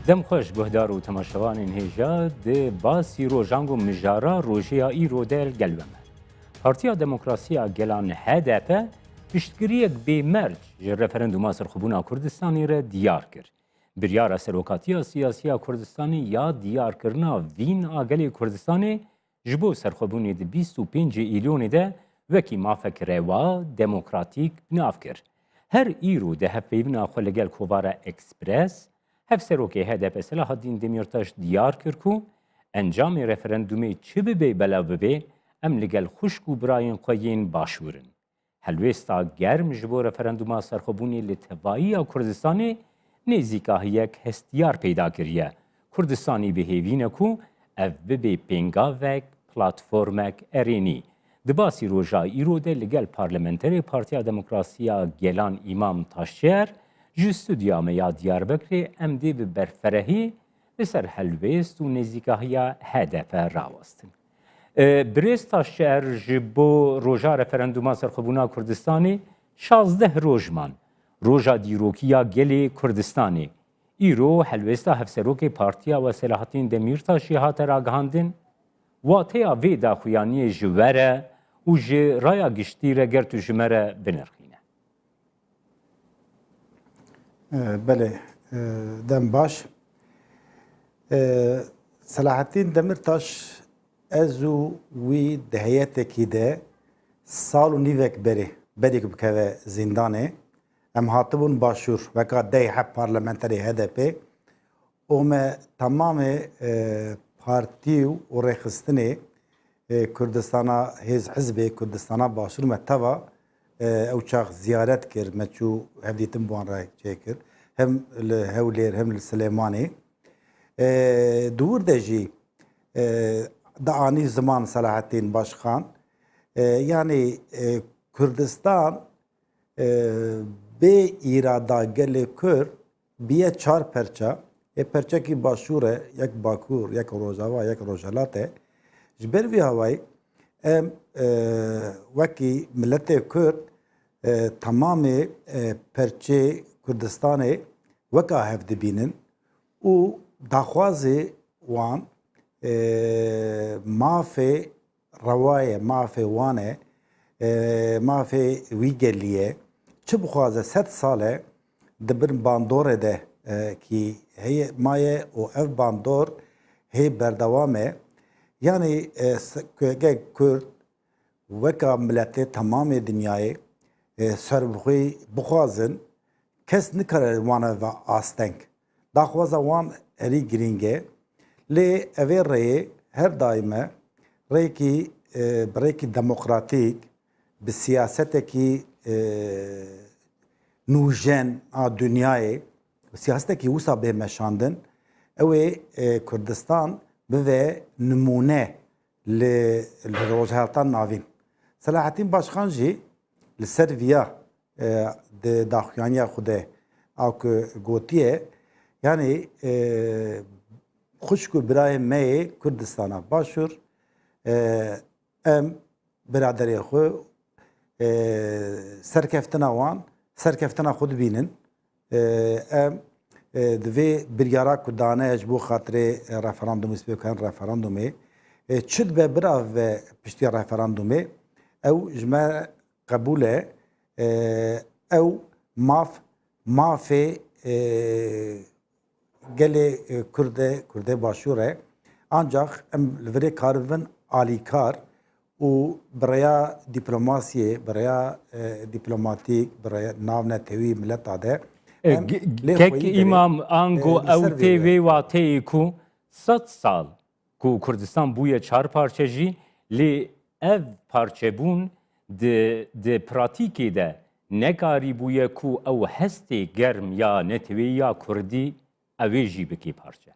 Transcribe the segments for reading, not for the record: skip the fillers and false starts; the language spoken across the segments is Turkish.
دم خوش گهدار و تماشاوان هجا ده باسی روژانگو مجارا روژیا ایرو دل گلومه. پارتیا دموکراسیا گلان HDP پشتگیریک به مرج رفرندوما سرخوبونا کردستانی را دیار کرد. بریار سروکاتیا سیاسیا کردستانی یا دیار کرنا وین آگلی کردستانی جبو سرخوبونی ده 25 ایلونی ده وکی مافک روا دموکراتیک بناف کرد. هر ایرو ده هفیونا خلگل کوبارا اکسپرس هف سروکی HDP صلاح الدین دمیرتاش دیار کرد که انجام رفرندومی چه ببی بلا ببی ام لگل خشک و براین قوین باشورن. هلوستا گرم جبو رفرندوما سرخوبونی لتوایی کردستانی نزیکا یک هستیار پیدا کریه. کردستانی بهیوینه که اف ببی پینگاوک پلاتفورمک ارینی. دباسی روژا ایرو ده لگل پارلمنتری پارتیا دموکراسیا گلان امام تاشر جستودیا میا دیاربکر ام دی به برفرهی لسر هلویست و نزیکاهیا HDP راوستن. برستا شهر جبو روژا رفرندوما سرخوبونا کردستانی 16 روژمان روژا دیروکیا گلی کردستانی ایرو هلوستا هفسروک پارتیا و صلاح الدین دمیرتاشی هات راگهاندن واتیا ویدا خویانی جوره و رایا گشتی را گرتو جمره بنرخینه. بله دم باش صلاح الدین دمیرتاش ازو وی دهیت کیده سال و نیوک بری که بکوه زندانه ام هاتبون باشور وکا ده حب پارلمنتری HDP اوم تمام پارتیو و ریخستنی کردستانا حزب کردستانا باشور متوا او چاق زیارت کرد مچو هفدیتم بوان رای چه کرد هم هولیر هم سلیمانی دور دجی da ani zaman Selahattin Başkan yani Kürdistan be irada gele Kür biye çar perça perça ki başure yak Bakur yak Rojava yak Rojalate jber vi havay em vaki millete Kürt tamamı perçe Kürdistan'ı vaka hevdibinin u daxwazi wan مافی روایه مافی وانه مافی ویگلیه چه بخوازه 100 ساله دبر باندوره ده کی هی مایه و اف باندور هی بردوامه yani Kürt veka milleti tamamı dünyayı servuhi bukhazın kes nikare wana ve astenk daxwaza wan eri giringe لی اوی رای هر دائمه رای کی دموکراتیک به سیاست کی نوجن دنیای سیاست کی وسا به مشاندن اوی کردستان به نمونه لروزهالتان ناوین صلاح الدین باشخان جی لسرویا داخوانی خوده او که گوتیه یعنی خوشکو برای می کردستانا باشور ام برادری خو سرکفتنا وان سرکفتنا خود بینن ام دوی بریارا کدانه اجبو خاطر رفراندوم اسپیکن رفراندومی چد به برا و پشتی رفراندومی او جمع قبوله او مافی gele Kürde başure ancak veri karvin alikar u buraya diplomasiye buraya diplomatik buraya navne tevi millet ade kek imam ango ev tevi ve teyiku 100 sal ku Kurdistan buya çar parçacı li ev parçebun de pratiki de nekari buya ku ev hesti germ ya netvi ya Kurdi اویجی بکی پارچه.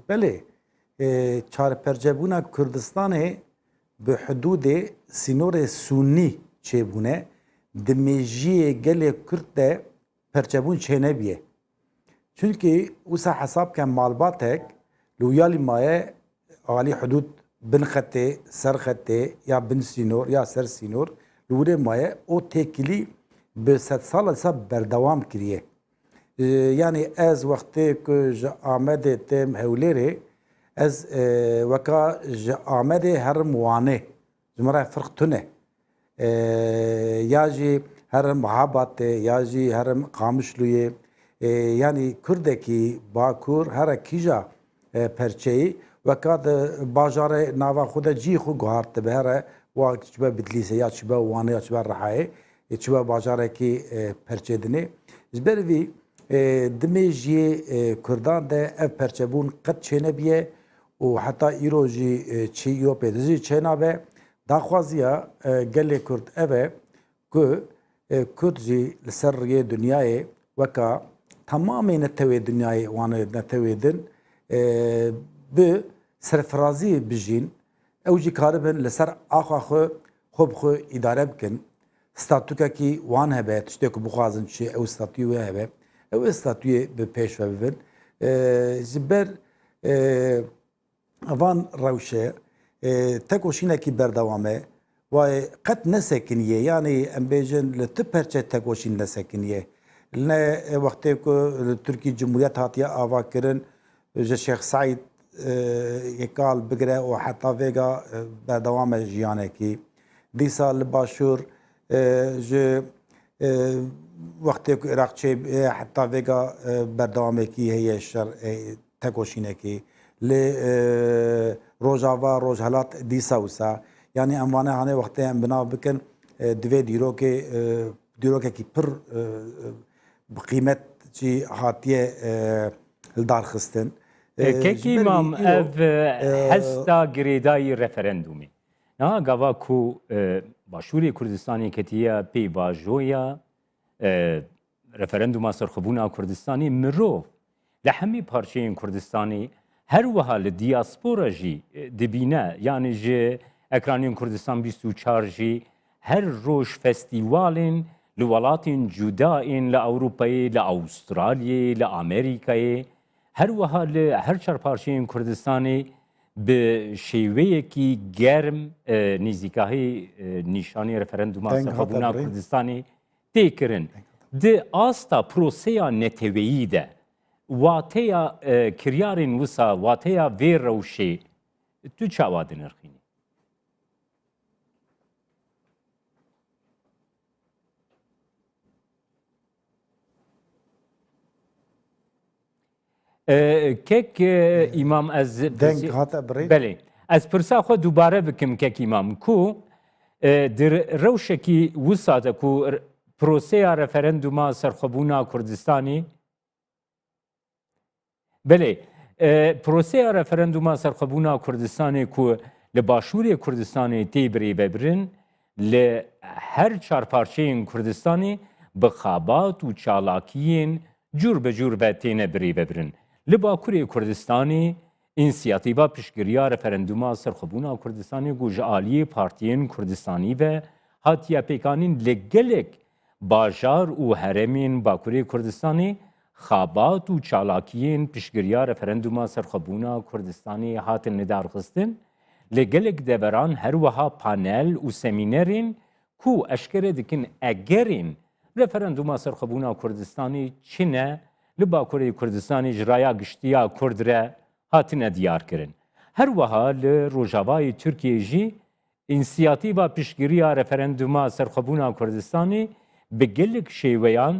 بله چار پرچبونا کردستانه به حدود سینور سونی چه بونه دمیجی گل کرد پرچبون چه نبیه چونکه اوسا حساب کن مالباتک لویالی مایه عالی حدود بن خطه سر خطه یا بن سینور یا سر سینور لوره مایه او تکلی به 100 سال سب بردوام کریه یعنی از وقتی که آمد تم هولره از وکا آمد هر موانه جمره فرق تونه یا جی هر محبت یا جی هر قامشلویه yani Kurdekî Bakur her kîja perçeyî weka di bajarê nava xwe de cî xwe guhart dibe here wa çibe Bitlisê ya çibe Wanê ya çibe Rihayê çibe bajarekî perçedinê ji ber vî dimê jiyê Kurdan de ev perçebûn qet çênebiye û heta îro jî Çîyopê de jî çênabe daxwaziya gelê Kurd ev e ku Kurd jî li ser rêyê dunyayê weka tamamê netewê dünyayê wan netewêdin bi serfiraziyê bijîn ew jî karibin li ser axa xwe xwe bi xwe îdare bikin statûkekî wan hebe tiştê ku bixwazin çi ew statûyê wê hebe ew ê statûyê bi pêş ve bibin ji ber van rewşe tekoşînekî berdewam e wayê qet nesekiniye yanî em bêjin li ti perçe tekoşîn nesekiniye ne wextê ku li Tirkiye Cumhuriyet hatiye avakirin ji Şex Saîd yekal bigire û heta vêga berdewam e jiyanekî dîsa li başûr ji wextê ku Iraq çê heta vêga berdewamekî heye şer tekoşînekî lê Rojava Rojhilat dîsa wisa yanî em vane hanê wextê em binav bikin divê dîrokekî pir bi qîmet jî hatiye hildarxistin. Kekî mam ev hesta girêdayî referendumê. Niha gava ku Başûrê Kurdistanê ketiye pêvajoya referenduma serxwebûna Kurdistanê mirov li hemî parçeyên Kurdistanê her wiha li diaspora jî dibîne yanî ji ekranên Kurdistan 24 jî her roj festîvalên li welatên cudaên li Ewropayê, li Avustralyayê, li Amerîkayê her wiha li her çar parçeyên Kurdistanê bi şêweyekî germ nîzîkahî nîşanî referenduma serxwebûna Kurdistanê tê kirin. Di asta proseya neteweyî de wateya kiryarên wisa wateya vê rewşê tu çawa dinirxînî? Kek îmam ez deng hate birê belê ez pirsa xwe dubare bikim kek îmam ku di rewşekî wisa de ku proseya referenduma serxwebûna Kurdistanê belê proseya referenduma serxwebûna Kurdistanê ku li Başûrê Kurdistanê tê birêvebirin li her çar parçeyên Kurdistanê bi xabat û çalakiyên cûr bi cûr ve têne birêvebirin. Li Bakurê Kurdistanê însiyatîva piştgiriya referenduma serxwebûna Kurdistanê ku ji aliyê partiyên Kurdistanî ve hatiye pêkanîn li gelek bajar û heremên Bakurê Kurdistanê xabat û çalakiyên piştgiriya referenduma serxwebûna Kurdistanê hatin lidarxistin li gelek deveran her wiha panel û semînerên ku eşkere dikin egerên referenduma serxwebûna Kurdistanê çi ne li Bakurê Kurdistanê ji raya giştiya Kurd re hatine diyar kirin. Her wiha li Rojavayê Tirkiyê jî însiyatîva piştgiriya referenduma serxwebûna Kurdistanê bi gelek şêweyan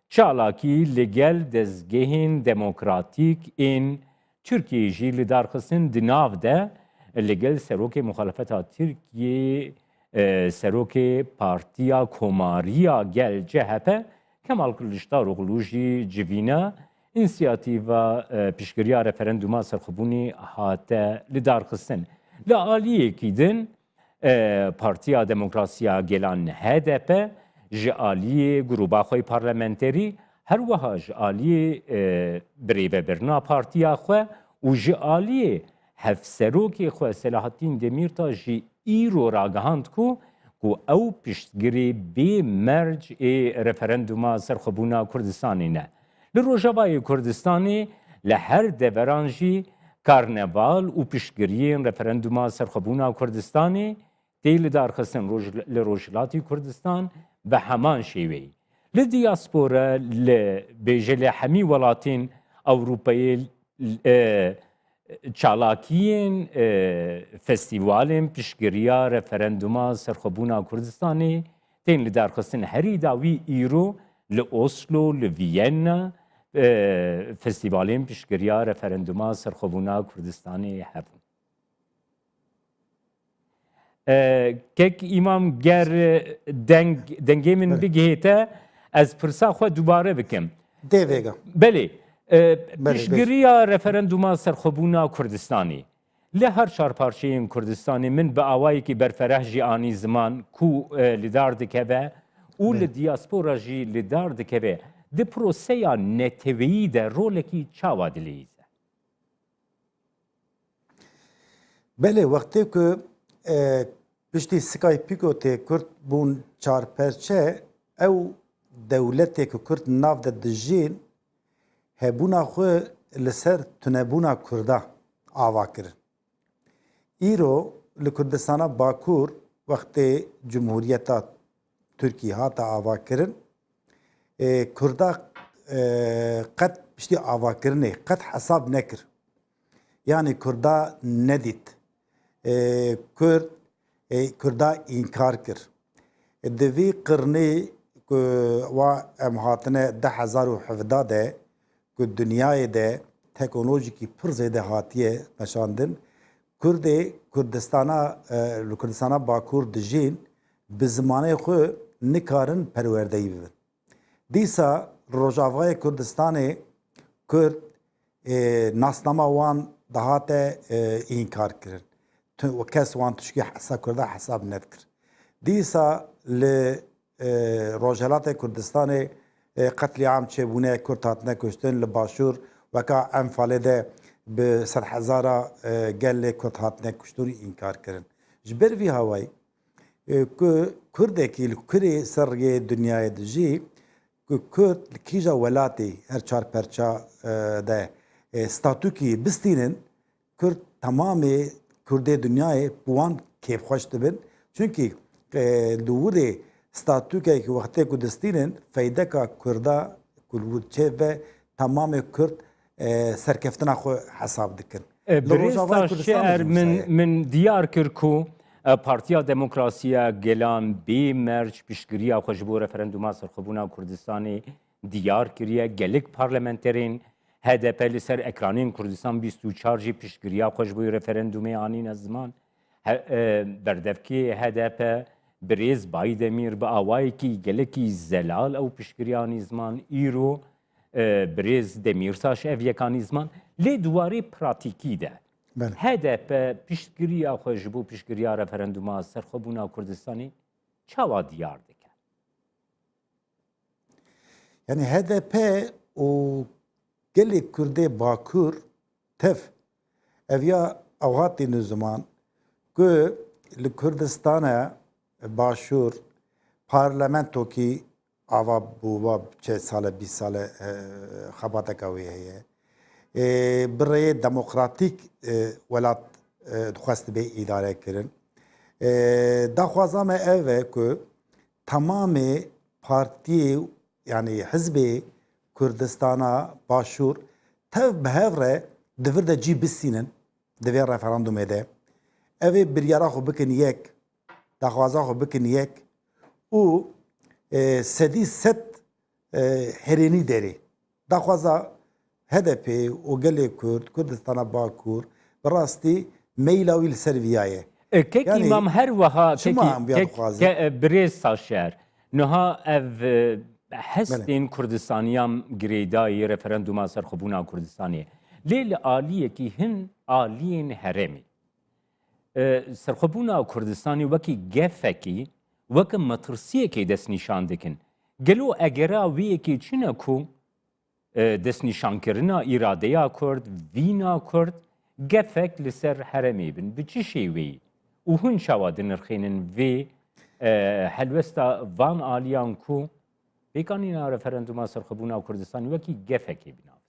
çalakî li gel dezgehên demokratîk ên Tirkiyê jî li darxistin di nav de li gel serokê muxalefeta Tirkiyê serokê Partiya Komariya Gel CHP Kemal Kılıçdaroğlu jî civîne însiyatîva piştgiriya referenduma serxwebûnê hate li darxistin. Li aliyekî din Partiya Demokrasiya Gelan HDP ji aliyê grûpa xwe parlamenterî her wiha ji aliyê birêvebirina partiya xwe û ji aliyê hevserokê xwe Selahattin Demirtaş jî îro ragihand ku ew piştgirê bê merc ê referenduma serxwebûna Kurdistanê ne. Li Rojavayê Kurdistanê li her deveran jî karneval û piştgiriyên referenduma serxwebûna Kurdistanê tê li darxistin li Rojhilatê Kurdistan ve heman şêweyî. لدياسپورا بيجي حمي ولاتين أوروبية چالاکیین فستیوالین پشگریا رفرندوما سرخبونا کردستانی تین لدارخستن هری داوی ایرو لأوسلو لوینا فستیوالین پشگریا رفرندوما سرخبونا کردستانی هبون کک امام گر دنگی من بگیته از پرسا خود دوباره بکم دیوگا بله پشگریya referenduma serxwebûna Kurdistanê li her çarparçeyên Kurdistanê min bi awayekî berfereh jî anî ziman ku li dar dikeve û li diaspora jî li dar dikeve di proseya neteweyî de rolekî çawa dileyîze. Belê wextê ku piştî Skype tê Kurd bûn çarperçe ew dewletê ku Kurd nav de dijîn hebûna xwe li ser tunebûna Kurda ava kirin. Îro li Kurdistana Bakur wextê Cumhuriyeta Tirkiye hata ava kirin, Kurda qet piştî avakirinê qet hesab nekir. Yani Kurda nedît. Kurda înkar kir. Di vî qirnê ku wa em hatine 2017 de ku dünyayê de teknolojikî pir zêde hatiye meşandin, Kurdê Kurdistana Bakur dijîn bi zimanê xwe nikarin perwerdeyî bibin. Dîsa Rojavayê Kurdistanê Kurd nasnama wan dihate înkar kirin. Kes wan tişkî Kurda hesab nedikir. Dîsa li Rojhilatê Kurdistanê qetliam çêbûne Kurd hatine kuştin li başûr weka Enfalê de bi sed hezara gelê Kurd hatine kuştin înkar kirin. Ji ber vî hawayî ku Kurdekî li kurê seriyê dünyayê dijî ku Kurd li kîja welatê her çarperça de statûkî bistînin, Kurd tamamê Kurdê dünyayê bi wan kêfxweş dibin. Çünkü li wirê statûkekî wextê ku distînin feydeka Kurda ku çê ve tamamê Kurd serkeftina xwe hesab dikin. Birêsta şeer min diyar kir ku Partiya Demokrasiya Gelan bê merc piştgiriya xwe ji bo referenduma serxwebûna Kurdistanê diyar kiriye gelek parlamenterên HDP li ser ekranên Kurdistan 24 jî piştgiriya xwe ji bo referendumê anîne ziman. Berdevkê HDP Birêz Baydemîr bi awayekî gelekî zelal ew piştgiriyanî ziman îro Birêz Demirtaş ev yekanî ziman lê duwarê pratikî de HDP piştgiriya xwe ji bo piştgiriya referenduma serxwebûna Kurdistanê çawa diyar dike? Yani HDP û gelê Kurdê Bakur tev ev ya ew hatîne ziman ku li Kurdistana başûr parlamentokî ava bû çe sale 20 sale xebateka wê heye. Bi rêyê demokratîk welat dixwest dibe îdare kirin. Daxwaza me ev e ku tamamê partiyê yani hizbê Kurdistana başûr tev bi hev re divir de cî bistînin di vê referandumê de. Ev ê biryara xwe bikin yek, daxwaza xwe bikin yek û sedî sed herênî derê. Daxwaza HDP û gelê Kurd, Kurdistana Bakur bi rastî meyla wî li ser vîyaye. Kek îmam her wiha birêz saşer niha ev hestên Kurdistaniyan girêdayî referenduma serxwebûna Kurdistanê lê li aliyekî hin aliyên herêmê. Serxwebûna Kurdistanê wekî gefekî wek metirsiyekê destnîşan dikin. Gelo egera wê yekê çi ne ku destnîşankirina îradeya Kurd, vîna Kurd gefek li ser herêmê bin. Bi çi şêweyî? û hûn çawa dinirxînin vê helwesta van aliyan ku pêkanîna referenduma serxwebûna Kurdistanê wekî gefekê binav.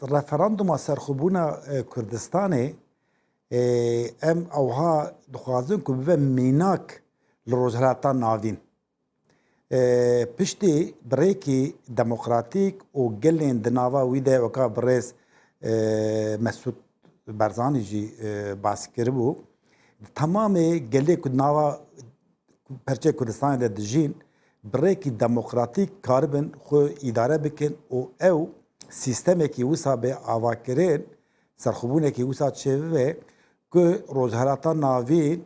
Referanduma serxwebûna Kurdistanê em ewha dixwazin ku bibe mînak لروجهلاتا ناوین پشتی بریکی دموکراتیک و گلین دناوا ویده وکا بریز مسعود برزانی جی باسی کربو تمام گلی کدناوا پرچه کردستان ده دجین بریکی دموکراتیک کاربن خو اداره بکن و او سیستمی که وسا به آواکرین سرخوبونه که وسا چه که روزهراتا ناوین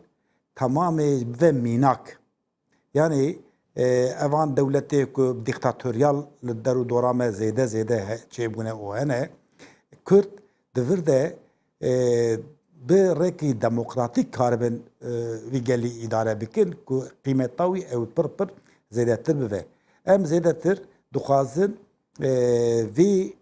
تمام و میناک یعنی اوان دولتی که دیکتاتوریال درو دورامه زیده چه بونه او هنه کرد دورده به رکی دموکراتیک کاربن وی گلی اداره بکن که قیمتاوی او پر زیده تر بوه ام زیده تر دخوازن وی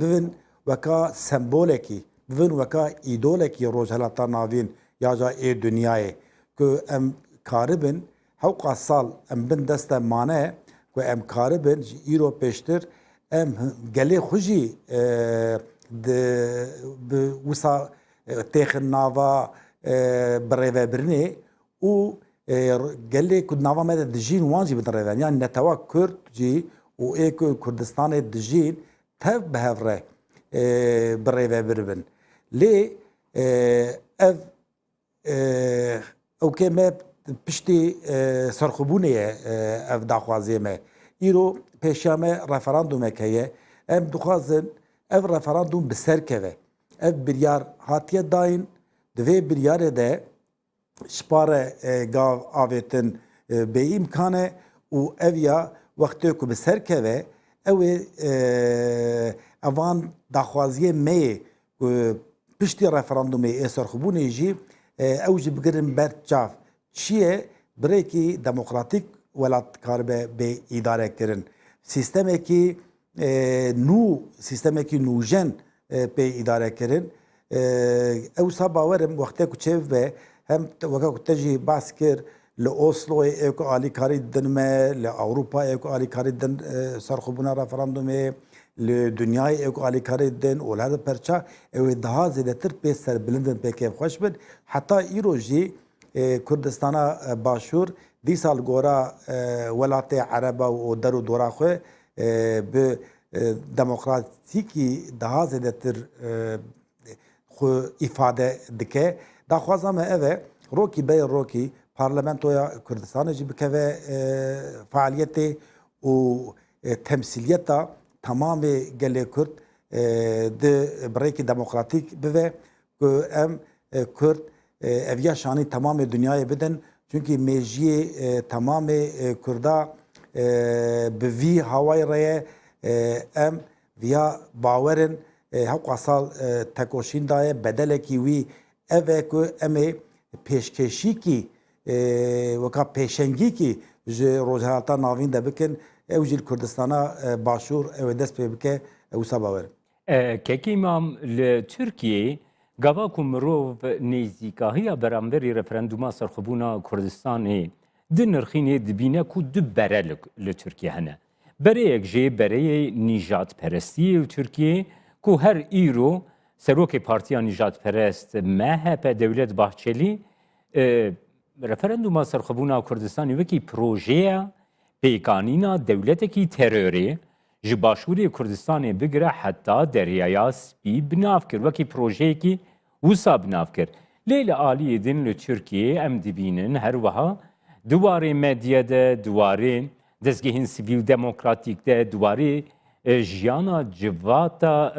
ببین وکا سمبولکی ببین وکا ایدولکی روزهلاتا ناوین یا جا ای دنیای که ام کاربن حوقا سال ام بن دست مانه که ام کاربن ایرو پیشتر ام گلی خوشی وسا تیخن ناوا بریوه برنه و گلی کد ناوا مده دجین وانجی بدن ریوه یعنی نتوا کرد جی و ایک کردستان دجین تف بهفره بریوه بربن لی اف او که ما پشتی سرخوبونه اف داخوازی ما ایرو پیشامه رفراندومه که ام دخوازن اف رفراندوم بسر که اف بریار هاتیه داین دوی بریار ده شپاره گاو آویتن به امکانه و اویا وقتی که بسر که او اوان داخوازی می پشتی رفراندومی سرخوبونه جی او جی بگرن بر چاف چیه بریکی دموکراتیک ولات کار به اداره کرن سیستمی که نوجن به اداره کرن او سا باورم وقتی که چه و هم وقتی که تجی باس کر لأوسلو ایکو آلی کاری دن ما لأوروپا ایکو آلی کاری دن سرخوبونه رفراندومی لدنیای ایکو آلی کاری دن اولاد پرچا او daha زیاده تر پی سر بلندن پی که خوش بد حتی ایرو جی کردستان باشور دی سال گورا ولات عربا و درو دورا خو به دموکراتیکی daha زیاده تر خو ifade dike da خوازم اوه روکی بی روکی پارلمانتویا کردستان جی بکوه فعالیتی و تمثیلیتا تمام گلی کرد ده بریک دموکراتیک بوه که ام کرد اویا شانی تمام دنیای بدن چونکه میجی تمام کردا به وی هوای رای ام ویا باورن حقا سال تکوشین دای بدله کی وی اوه که امی پیشکشی کی وکا پیشنگی کی روزهاتا ناوین ده بکن او جیل کردستانا باشور او دست پی بکه او ساباور ککی مام لترکیه گاوا کو مروف نزیکاهی برامبری رفرندوما سرخوبونا کردستانی د نرخینه دبینه کو دو بره لترکیه هنه بره یک جه بره نجات پرستی ترکیه کو هر ایرو سروک پارتیا نجات پرست MHP دولت باحچلی رفرندوما سرخوبونا کردستانی وکی پروژه پیکانینا دولتکی تروری ji başûrê Kurdistanê bigire heta deryaya spî binav kir wekî projeyekî wisa binav kir. Lê li aliyê din li Tirkiyeyê em dibînin her wiha duwarê medya de, duwarê dezgehên sivîl demokratîk de, duwarê jiyana civata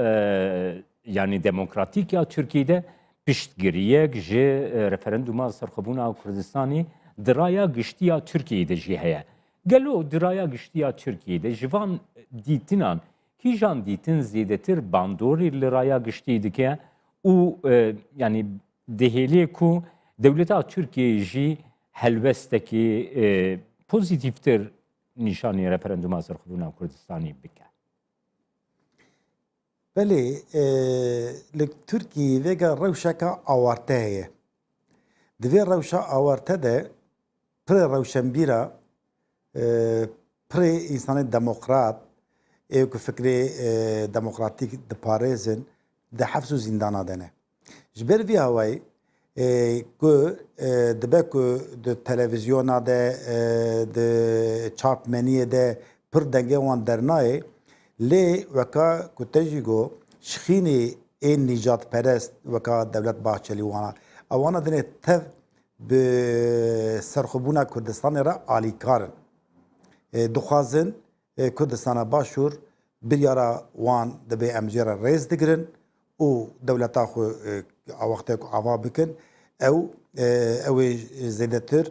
yani demokratîk ya Tirkiyeyê piştgiriyek ji referanduma serxwebûna Kurdistanê diraya giştiya Tirkiyeyê de jî heye. Gelo diraya giştiya Tirkiyeyê ji van dîtinan kîjan dîtin zêdetir bandorê li raya giştî dike û yani dihêlê ku dewleta Tirkiyeyê jî helbestekî pozîtîvtir nîşanî referanduma serxwebûna Kurdistanê bike. Belê li Tirkiyeyê vêga rewşeka awarte heye. Di vê rewşa awarte de pirê rewşenbîra pirê însanê demokrat ê ku fikrê demokratîk diparêzin di hefz û zîndana de ne. Ji ber vî hewayê ku dibe ku di televizyona de di çapmeniyê de pir dengê wan dernayê lê weka ku te jî got şixînê ên nîjatperest weka Devlet Bahçelî wana ewana dinê tev bi serxwebûna Kurdistanê re alîkar in dixwazin Kurdistana Başûr biryara wan dibe em jê re rêz digirin û dewleta xwe awextê ku ava bikin ew ê zêdetir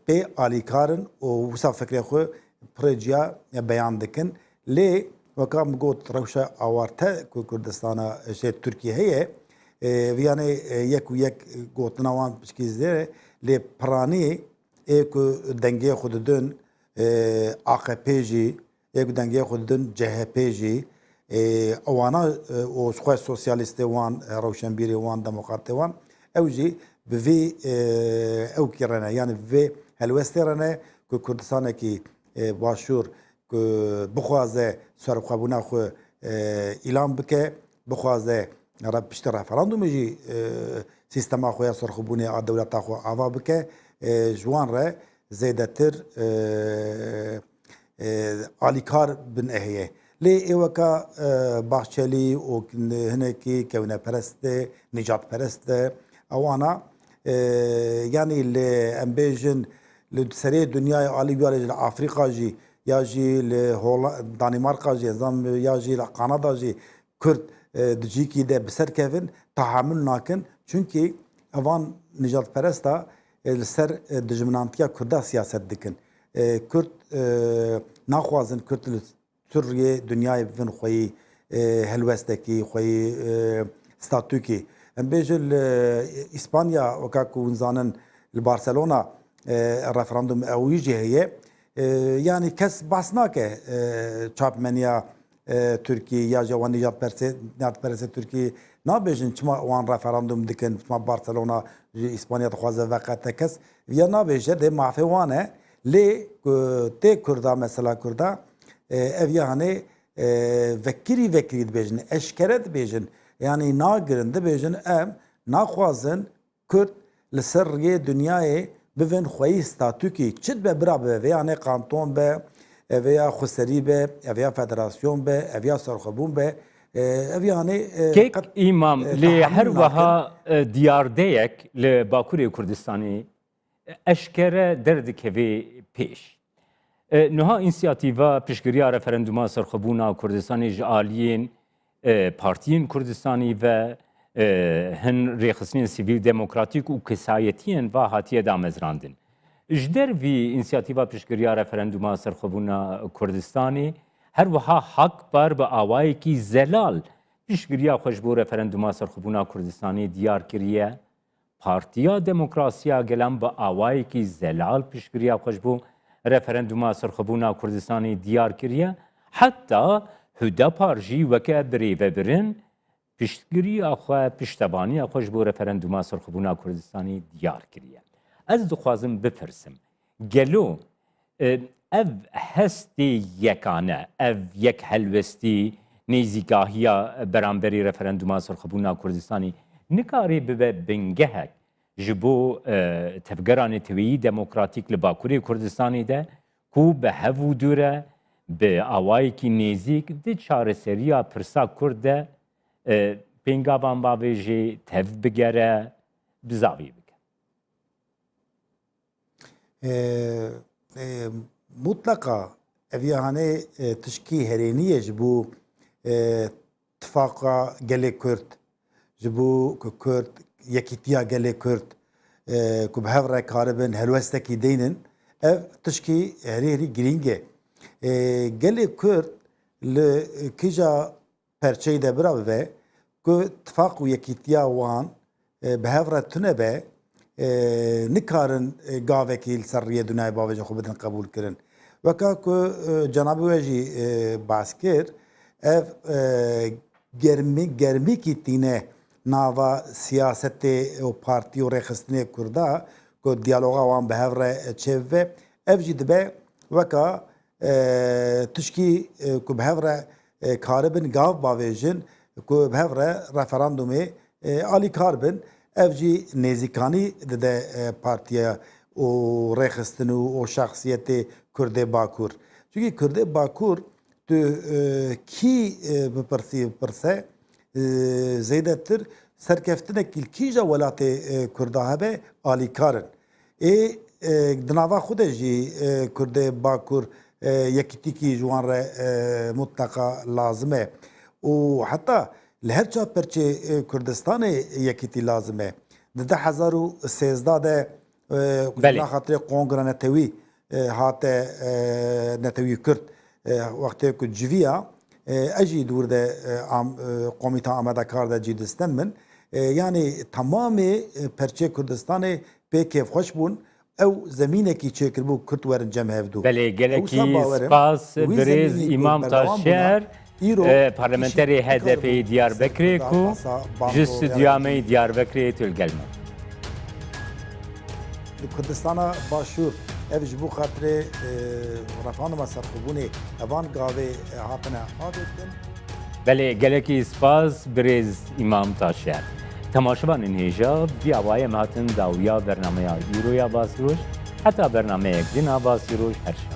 pê alîkarin û wisa fikrê xwe pirêciya beyan dikin lê weka min got rewşa awarte ku Kurdistana Tirkiye heye viyanê yek û yek gotina wan piştî zêre lê piranî ê ku dengê xwe didin AKP jî ê ku dengê xwe didin CHP jî ewana û xwe sosyalîstê wan rewşenbîrê wan demokratê wan ew jî bi vê ewkê re ne yani vê helwestê re ne ku Kurdistanekî başûr ku bixwaze serxwebûna xwe îlan bike bixwaze piştî referandumê jî sîstema xwe ya serxwebûnê a dewleta xwe ava bike ji wan re zêdetir alîkar bin heye lê ê weka Bahçelî û hinekî kewneperest e nîcatperest e ewana yanî li em bêjin li serê dunyayê alî wiyarê ji li Afrika jî ya jî li Danimarka jî ya jî li Kanada jî Kurd di cîkî de bi ser kevin tahammül nakin çünkü evan nîcatperest a li ser dijminantiya Kurda siyaset dikin Kurd naxwazin Kurd li Sûriyê dunyayê bivin xweyî helwestekî xweyî statûkî em bêjin li İspanya weka ku hûn zanin li Barcelona referandum ewî jî heye yani kes behs nake çapmeniya Tirkiye ya jî wan nîjatperestê Tirkiye nabêjin çima wan referandum dikin çima Barcelona ji İspanya dixwaze veqete kes ya nabêje dê mafê wan e lê tê Kurda mesela Kurda ev yani vekirî dibêjin eşkere dibêjin yani nagirin dibêjin em naxwazin Kurd li ser rêyê dunyayê bivin xweyî statûkî çi be bira be vê yanê kanton be ev ya xweserî be ev ya federasyon be ev ya serxwebûn be ev yanê kek îmam lê her wiha diyardeyek li Bakurê Kurdistanê eşkere derdikeve pêş niha însiyatîva piştgiriya referenduma serxwebûna Kurdistanê ji aliyên partiyên Kurdistanî ve hin rêxistinên sivîl demokratîk û kesayetiyên ve hatiye damezrandin. Ji dervî însiyatîva piştgiriya referenduma serxwebûna Kurdistanê her wiha hak bar bi awayekî zelal piştgiriya xwe ji bo referenduma serxwebûna Kurdistanê diyar kiriye. Partiya Demokrasiya Gelan bi awayekî zelal piştgiriya xwe ji bo referenduma serxwebûna Kurdistanê diyar kiriye. Heta Hüdapar jî weke birêvebirin piştgiriya xwe piştebaniya xwe ji bo referenduma serxwebûna Kurdistanê diyar kiriye. Ez dixwazim bipirsim gelo ev hestê yekane ev yek helwestî nêzîgahiya beramberî referenduma serxwebûna Kurdistanê nikarê bibe bingehek ji bo tevgera netewîyî demokratîk li Bakurê Kurdistanê de ku bi hev û dûre bi awayekî nêzik di çareseriya pirsa Kurd de pêngavan bavê jê tev bigere bizavî bike. Mutlaka ev yani tişkî herêniye ji bo tifaka gelê Kurd ji bo ku Kurd yekîtiya gelê Kurd ku bi hev re karibin helwestekî deynin ev tişkî herî girîng e gelê Kurd li kîja perçeyê de bira bibe ku tifak û yekîtiya wan bi hev re tune be nikarin gavekî li ser rêyê dunyayê bavê xwe bidin qebûl kirin. Weka ku cenabê we jî behs kir ev germîkî tîne nava siyasetê û partî û rêxistinê Kurda ku diyaloga wan bi hev re çêbibe ev jî dibe weka tişkî ku bi hev re karibin gav bavêjin ku bi hev re referandumê alîkar bin ev jî nêzîkanî dide partiya û rêxistin û o şahsiyetê Kurdê Bakur. Çünkü Kurdê Bakur tu kî bipirse zêdetir serkeftinekî kîja welatê Kurda hebe alîkarin. Di nava xwe de jî Kurdê Bakur yekîtîkî ji wan re mutlaka lazim e. û heta li her çap perçê Kurdistanê yekîtî lazim e. Di 2013 de xatirê Kongra Netewî hate Netewî Kurd wextê ku civiya ez jî dûr de Komîta Amedekar de cî distin min yani tamamê perçê Kurdistanê pê kêfxweş bûn ew zemînekî çêkiribû Kurd werin cem hevdû. Belê gelekî spas birêz İmam Taşer parlamenterê HDP'yê Diyarbekirê ku ji stûdyameyê Diyarbekirê tûlgelme. Li Kurdistana başûr ev ji bo xatirê refanuma serxwebûnê evan gavê hatine avêtin. Belê gelekî spas birêz İmam Taşer. Temaşevanên hêja vî awayê em hatin dawiya bernameya îroya Basîroj heta bernameyek din a Basîroj her şa.